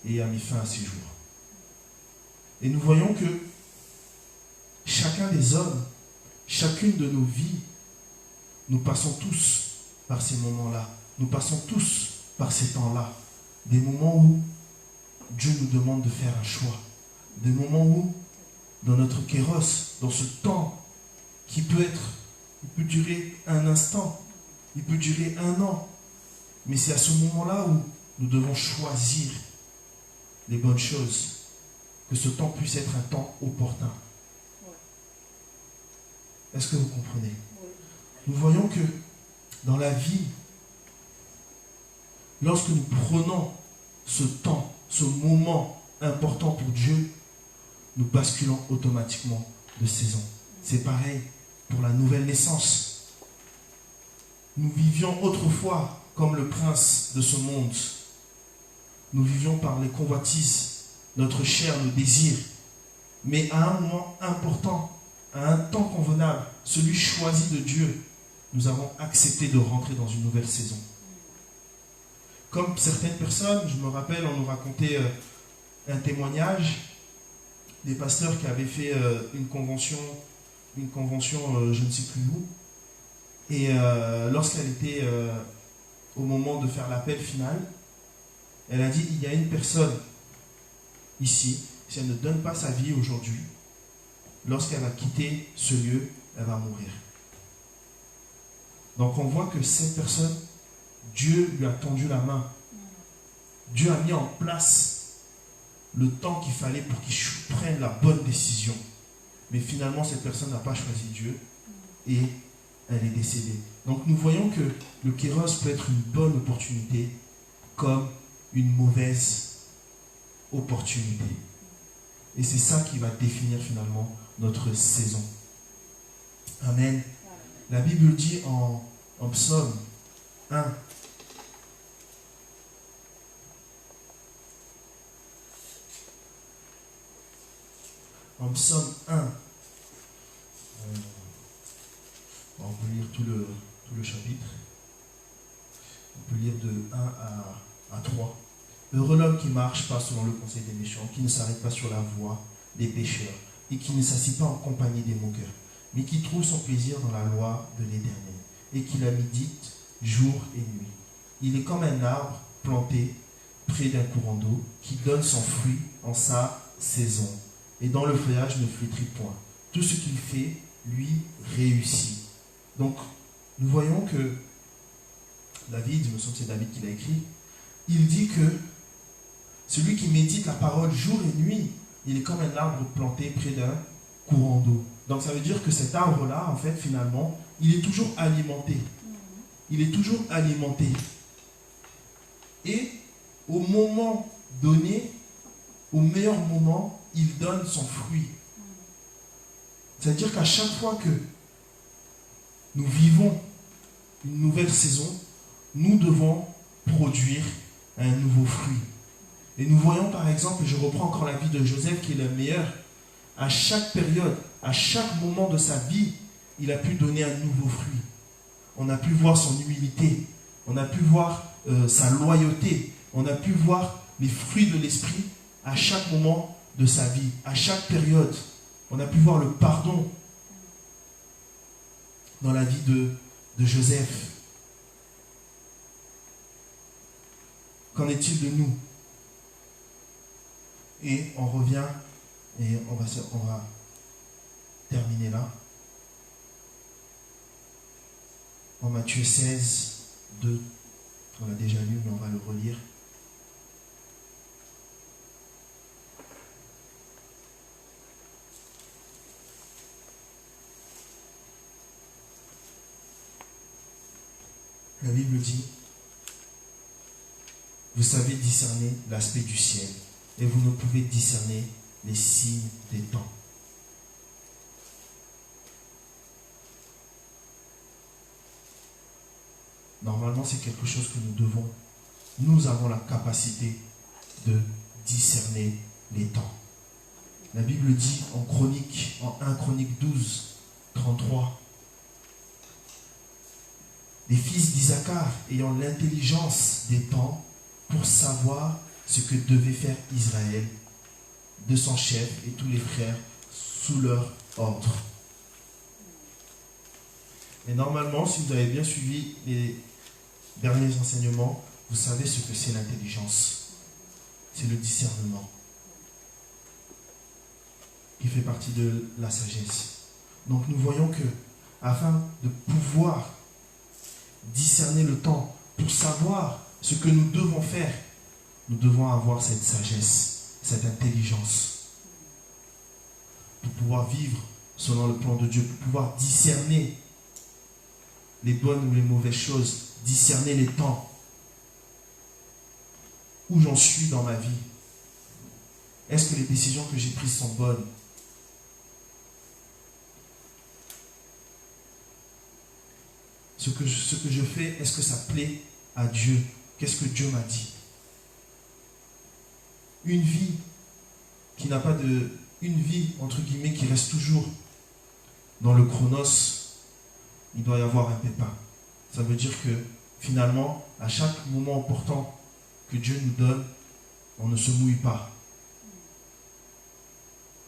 et a mis fin à ses jours. Et nous voyons que chacun des hommes, chacune de nos vies, nous passons tous par ces moments-là. Nous passons tous par ces temps-là. Des moments où Dieu nous demande de faire un choix. Des moments où, dans notre kéros, dans ce temps qui il peut durer un instant, il peut durer un an. Mais c'est à ce moment-là où nous devons choisir les bonnes choses. Que ce temps puisse être un temps opportun. Est-ce que vous comprenez? Nous voyons que dans la vie, lorsque nous prenons ce temps, ce moment important pour Dieu, nous basculons automatiquement de saison. C'est pareil pour la nouvelle naissance. Nous vivions autrefois comme le prince de ce monde. Nous vivions par les convoitises, notre chair, nos désirs. Mais à un moment important, à un temps convenable, celui choisi de Dieu, nous avons accepté de rentrer dans une nouvelle saison. Comme certaines personnes, je me rappelle, on nous racontait un témoignage des pasteurs qui avaient fait une convention, je ne sais plus où. Et lorsqu'elle était au moment de faire l'appel final, elle a dit, il y a une personne ici, si elle ne donne pas sa vie aujourd'hui, lorsqu'elle va quitter ce lieu, elle va mourir. Donc on voit que cette personne, Dieu lui a tendu la main. Dieu a mis en place le temps qu'il fallait pour qu'il prenne la bonne décision. Mais finalement, cette personne n'a pas choisi Dieu et elle est décédée. Donc nous voyons que le kéros peut être une bonne opportunité comme une mauvaise opportunité. Et c'est ça qui va définir finalement notre saison. Amen. La Bible dit en Psaume 1, en Psaume 1, on peut lire tout le chapitre. On peut lire de 1 à 3. Heureux l'homme qui marche pas selon le conseil des méchants, qui ne s'arrête pas sur la voie des pécheurs, et qui ne s'assied pas en compagnie des moqueurs, mais qui trouve son plaisir dans la loi de l'Éternel, et qui la médite jour et nuit. Il est comme un arbre planté près d'un courant d'eau, qui donne son fruit en sa saison, et dont le feuillage ne flétrit point. Tout ce qu'il fait, lui, réussit. Donc, nous voyons que David, il me semble que c'est David qui l'a écrit, il dit que celui qui médite la parole jour et nuit, il est comme un arbre planté près d'un courant d'eau. Donc ça veut dire que cet arbre-là, en fait, finalement, il est toujours alimenté. Il est toujours alimenté. Et au moment donné, au meilleur moment, il donne son fruit. C'est-à-dire qu'à chaque fois que nous vivons une nouvelle saison, nous devons produire un nouveau fruit. Et nous voyons par exemple, et je reprends encore la vie de Joseph qui est le meilleur, à chaque période, à chaque moment de sa vie, il a pu donner un nouveau fruit. On a pu voir son humilité, on a pu voir sa loyauté, on a pu voir les fruits de l'esprit à chaque moment de sa vie, à chaque période. On a pu voir le pardon dans la vie de Joseph. Qu'en est-il de nous? Et on revient, et on va terminer là. En Matthieu 16, 2, on l'a déjà lu, mais on va le relire. La Bible dit, vous savez discerner l'aspect du ciel, et vous ne pouvez discerner les signes des temps. Normalement, c'est quelque chose que nous devons. Nous avons la capacité de discerner les temps. La Bible dit en 1 Chronique 12, 33, les fils d'Isaacar ayant l'intelligence des temps pour savoir ce que devait faire Israël, de son chef et tous les frères sous leur ordre. Et normalement, si vous avez bien suivi les derniers enseignements, vous savez ce que c'est l'intelligence. C'est le discernement qui fait partie de la sagesse. Donc nous voyons que, afin de pouvoir discerner le temps, pour savoir ce que nous devons faire, nous devons avoir cette sagesse, cette intelligence, pour pouvoir vivre selon le plan de Dieu, pour pouvoir discerner les bonnes ou les mauvaises choses, discerner les temps, où j'en suis dans ma vie. Est-ce que les décisions que j'ai prises sont bonnes? Ce que je fais, est-ce que ça plaît à Dieu? Qu'est-ce que Dieu m'a dit? Une vie qui n'a pas de... Une vie, entre guillemets, qui reste toujours dans le chronos, il doit y avoir un pépin. Ça veut dire que, finalement, à chaque moment important que Dieu nous donne, on ne se mouille pas.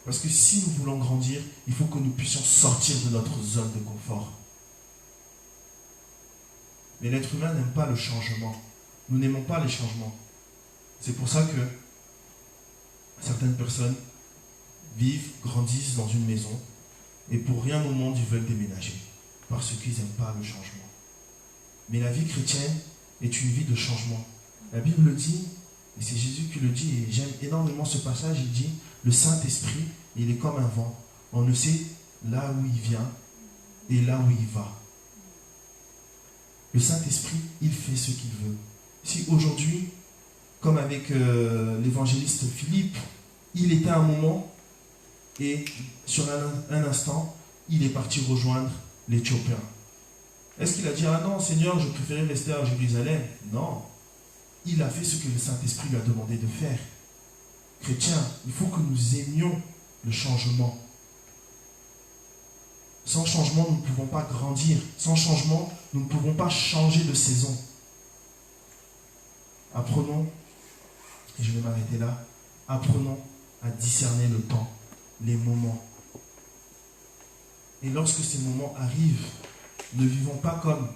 Parce que si nous voulons grandir, il faut que nous puissions sortir de notre zone de confort. Mais l'être humain n'aime pas le changement. Nous n'aimons pas les changements. C'est pour ça que certaines personnes vivent, grandissent dans une maison et pour rien au monde ils veulent déménager parce qu'ils n'aiment pas le changement. Mais la vie chrétienne est une vie de changement. La Bible dit, et c'est Jésus qui le dit, et j'aime énormément ce passage, il dit, le Saint-Esprit, il est comme un vent. On ne sait là où il vient et là où il va. Le Saint-Esprit, il fait ce qu'il veut. Si aujourd'hui, comme avec l'évangéliste Philippe, il était à un moment et sur un instant, il est parti rejoindre l'Éthiopien. Est-ce qu'il a dit, ah non Seigneur, je préférais rester à Jérusalem? Non. Il a fait ce que le Saint-Esprit lui a demandé de faire. Chrétiens, il faut que nous aimions le changement. Sans changement, nous ne pouvons pas grandir. Sans changement, nous ne pouvons pas changer de saison. Apprenons, et je vais m'arrêter là, apprenons à discerner le temps, les moments. Et lorsque ces moments arrivent, ne vivons pas comme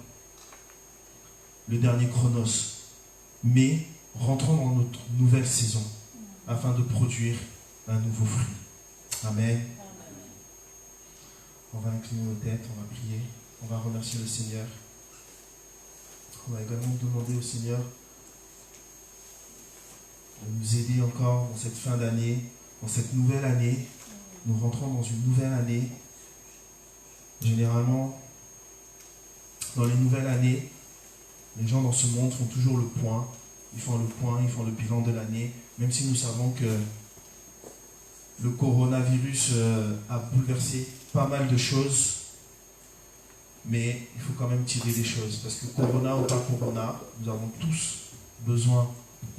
le dernier chronos, mais rentrons dans notre nouvelle saison afin de produire un nouveau fruit. Amen. On va incliner nos têtes, on va prier, on va remercier le Seigneur. On va également demander au Seigneur de nous aider encore dans cette fin d'année, dans cette nouvelle année. Nous rentrons dans une nouvelle année. Généralement, dans les nouvelles années, les gens dans ce monde font toujours le point. Ils font le point, ils font le bilan de l'année, même si nous savons que le coronavirus a bouleversé pas mal de choses, mais il faut quand même tirer des choses. Parce que Corona ou pas Corona, nous avons tous besoin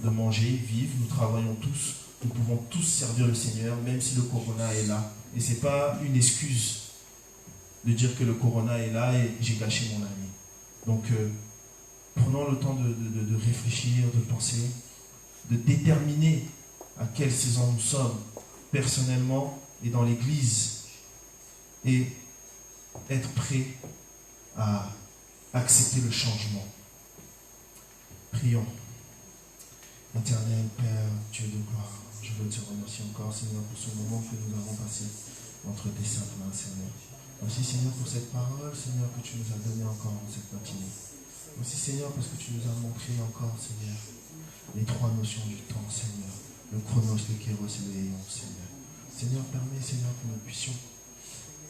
de manger, vivre, nous travaillons tous, nous pouvons tous servir le Seigneur, même si le Corona est là. Et ce n'est pas une excuse de dire que le Corona est là et j'ai gâché mon année. Donc, prenons le temps de réfléchir, de penser, de déterminer à quelle saison nous sommes, personnellement et dans l'Église, et être prêt à accepter le changement. Prions. Éternel Père, Dieu de gloire, je veux te remercier encore, Seigneur, pour ce moment que nous avons passé entre tes saintes mains, Seigneur. Merci, Seigneur, pour cette parole, Seigneur, que tu nous as donnée encore en cette matinée. Merci, Seigneur, parce que tu nous as montré encore, Seigneur, les trois notions du temps, Seigneur. Le chronos, le kéros et le éon, Seigneur. Seigneur, permets, Seigneur, que nous puissions,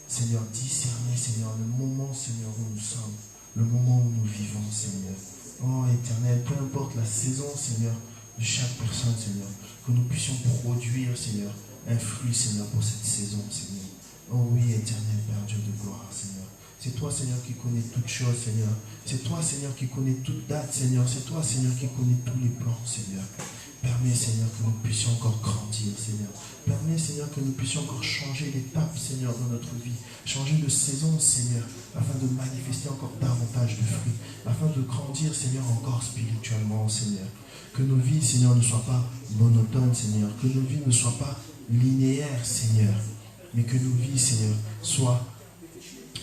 Seigneur, discerner, Seigneur, le moment, Seigneur, où nous sommes, le moment où nous vivons, Seigneur. Oh, Éternel, peu importe la saison, Seigneur, de chaque personne, Seigneur, que nous puissions produire, Seigneur, un fruit, Seigneur, pour cette saison, Seigneur. Oh oui, Éternel Père, Dieu de gloire, Seigneur. C'est toi, Seigneur, qui connais toutes choses, Seigneur. C'est toi, Seigneur, qui connais toute date, Seigneur. C'est toi, Seigneur, qui connais tous les plans, Seigneur. Permets, Seigneur, que nous puissions encore grandir, Seigneur. Permets, Seigneur, que nous puissions encore changer d'étape, Seigneur, dans notre vie. Changer de saison, Seigneur, afin de manifester encore davantage de fruits. Afin de grandir, Seigneur, encore spirituellement, Seigneur. Que nos vies, Seigneur, ne soient pas monotones, Seigneur. Que nos vies ne soient pas linéaires, Seigneur. Mais que nos vies, Seigneur, soient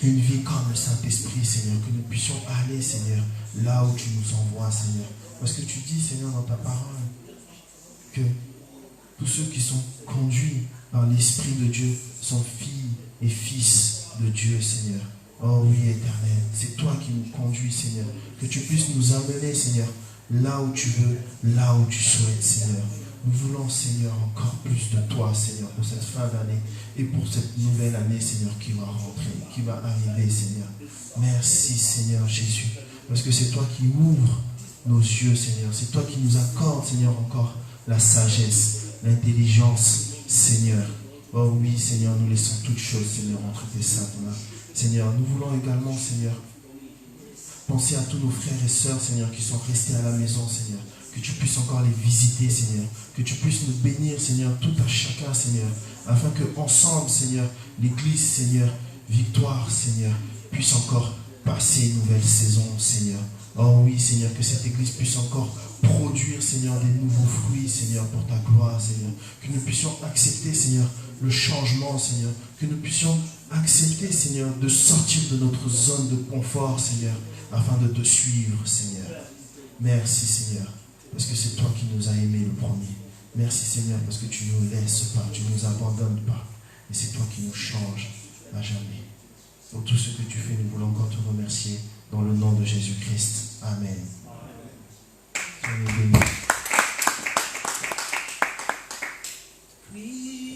une vie comme le Saint-Esprit, Seigneur. Que nous puissions aller, Seigneur, là où tu nous envoies, Seigneur. Parce que tu dis, Seigneur, dans ta parole, que tous ceux qui sont conduits par l'Esprit de Dieu sont filles et fils de Dieu, Seigneur. Oh oui, Éternel, c'est toi qui nous conduis, Seigneur. Que tu puisses nous amener, Seigneur, là où tu veux, là où tu souhaites, Seigneur. Nous voulons, Seigneur, encore plus de toi, Seigneur, pour cette fin d'année et pour cette nouvelle année, Seigneur, qui va rentrer, qui va arriver, Seigneur. Merci, Seigneur Jésus, parce que c'est toi qui ouvres nos yeux, Seigneur. C'est toi qui nous accordes, Seigneur, encore la sagesse, l'intelligence, Seigneur. Oh oui, Seigneur, nous laissons toutes choses, Seigneur, entre tes saintes mains. Seigneur, nous voulons également, Seigneur, penser à tous nos frères et sœurs, Seigneur, qui sont restés à la maison, Seigneur. Que tu puisses encore les visiter, Seigneur. Que tu puisses nous bénir, Seigneur, tout à chacun, Seigneur. Afin que ensemble, Seigneur, l'Église, Seigneur, Victoire, Seigneur, puisse encore passer une nouvelle saison, Seigneur. Oh oui, Seigneur, que cette Église puisse encore produire, Seigneur, des nouveaux fruits, Seigneur, pour ta gloire, Seigneur. Que nous puissions accepter, Seigneur, le changement, Seigneur. Que nous puissions accepter, Seigneur, de sortir de notre zone de confort, Seigneur, afin de te suivre, Seigneur. Merci, Seigneur, parce que c'est toi qui nous as aimés le premier. Merci, Seigneur, parce que tu ne nous laisses pas, tu ne nous abandonnes pas. Et c'est toi qui nous changes à jamais. Pour tout ce que tu fais, nous voulons encore te remercier dans le nom de Jésus-Christ. Amen. Soyez bénis.